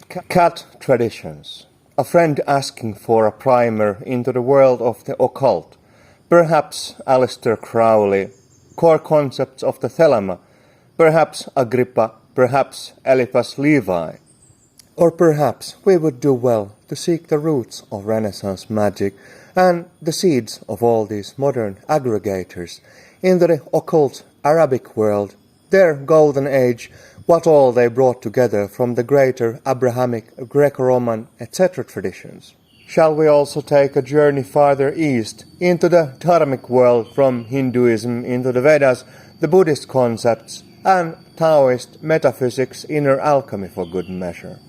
Cat traditions. A friend asking for a primer into the world of the occult. Perhaps Aleister Crowley. Core concepts of the Thelema. Perhaps Agrippa. Perhaps Eliphas Levi. Or perhaps we would do well to seek the roots of Renaissance magic and the seeds of all these modern aggregators into the occult Arabic world, their golden age, what all they brought together from the greater Abrahamic, Greco-Roman, etc. traditions. Shall we also take a journey farther east into the Dharmic world, from Hinduism into the Vedas, the Buddhist concepts, and Taoist metaphysics, inner alchemy for good measure?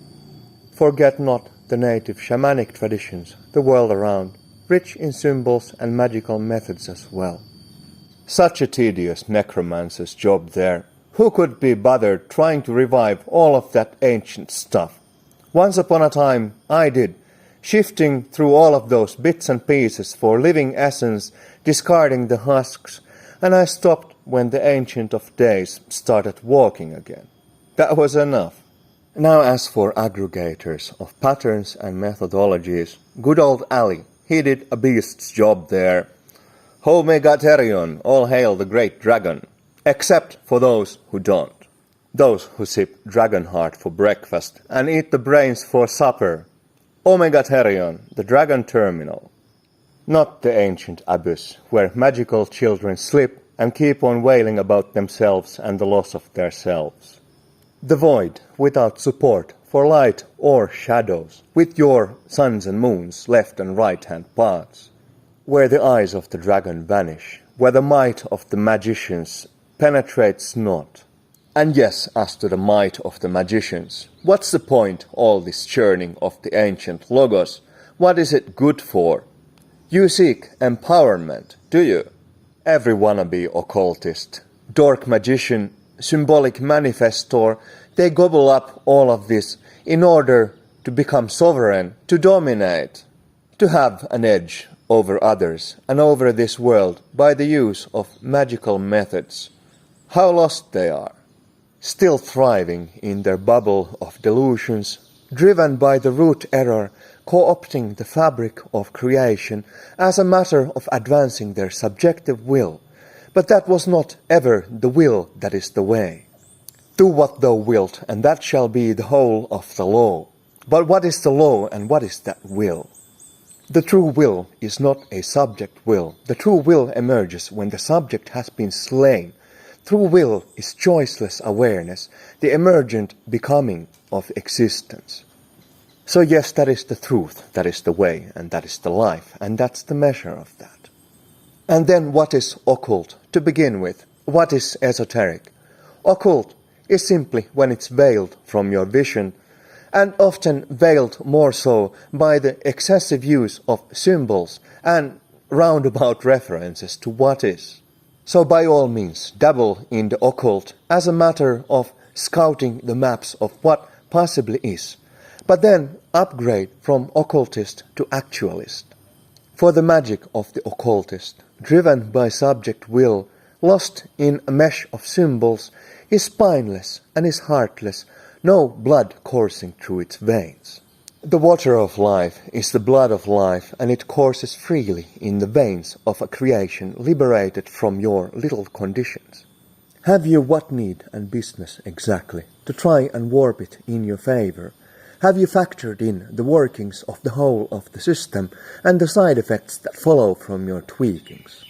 Forget not the native shamanic traditions, the world around, rich in symbols and magical methods as well. Such a tedious necromancer's job there. Who could be bothered trying to revive all of that ancient stuff? Once upon a time I did, shifting through all of those bits and pieces for living essence, discarding the husks, and I stopped when the Ancient of Days started walking again. That was enough. Now as for aggregators of patterns and methodologies, good old Ali, he did a beast's job there. Ho Mega Therion, all hail the great dragon. Except for those who don't. Those who sip dragonheart for breakfast and eat the brains for supper. Omega Therion, the dragon terminal. Not the ancient abyss, where magical children slip and keep on wailing about themselves and the loss of their selves. The void, without support for light or shadows, with your suns and moons, left and right hand paths. Where the eyes of the dragon vanish, where the might of the magicians penetrates not. And yes, as to the might of the magicians, what's the point all this churning of the ancient logos? What is it good for? You seek empowerment, do you? Every wannabe occultist, dork magician, symbolic manifestor, they gobble up all of this in order to become sovereign, to dominate, to have an edge over others and over this world by the use of magical methods. How lost they are, still thriving in their bubble of delusions, driven by the root error, co-opting the fabric of creation as a matter of advancing their subjective will. But that was not ever the will that is the way. Do what thou wilt, and that shall be the whole of the law. But what is the law, and what is that will? The true will is not a subject will. The true will emerges when the subject has been slain. True will is choiceless awareness, the emergent becoming of existence. So yes, that is the truth, that is the way, and that is the life, and that's the measure of that. And then what is occult? To begin with, what is esoteric? Occult is simply when it's veiled from your vision, and often veiled more so by the excessive use of symbols and roundabout references to what is. So by all means, dabble in the occult as a matter of scouting the maps of what possibly is, but then upgrade from occultist to actualist. For the magic of the occultist, driven by subject will, lost in a mesh of symbols, is spineless and is heartless, no blood coursing through its veins. The water of life is the blood of life, and it courses freely in the veins of a creation liberated from your little conditions. Have you what need and business exactly to try and warp it in your favor? Have you factored in the workings of the whole of the system and the side effects that follow from your tweakings?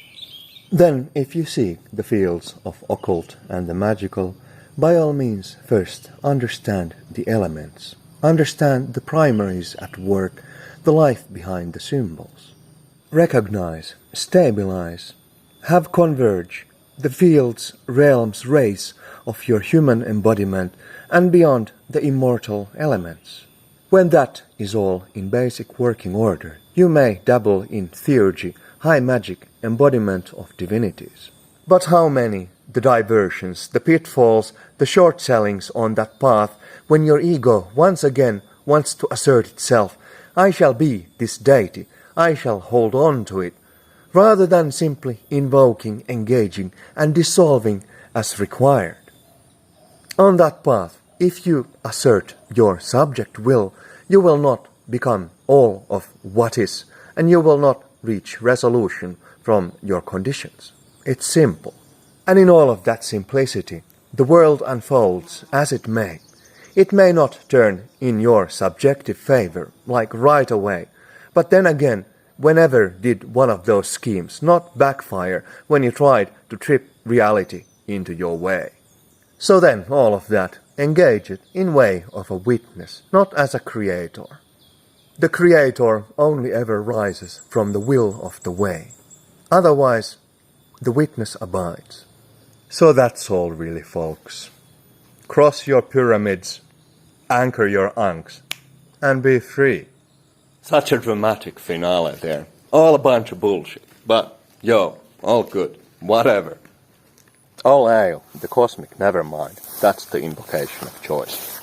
Then, if you seek the fields of occult and the magical, by all means first understand the elements. Understand the primaries at work, the life behind the symbols. Recognize, stabilize, have converge the fields, realms, race of your human embodiment and beyond the immortal elements. When that is all in basic working order, you may dabble in theurgy, high magic, embodiment of divinities. But how many the diversions, the pitfalls, the short sellings on that path when your ego once again wants to assert itself, I shall be this deity, I shall hold on to it, rather than simply invoking, engaging, and dissolving as required. On that path, if you assert your subject will, you will not become all of what is, and you will not reach resolution from your conditions. It's simple. And in all of that simplicity, the world unfolds as it may. It may not turn in your subjective favor, like right away, but then again, whenever did one of those schemes not backfire when you tried to trip reality into your way? So then, all of that, engage it in way of a witness, not as a creator. The creator only ever rises from the will of the way. Otherwise, the witness abides. So that's all really, folks. Cross your pyramids, anchor your ankhs, and be free. Such a dramatic finale there. All a bunch of bullshit. But, yo, all good. Whatever. All hail, the cosmic nevermind. That's the invocation of choice.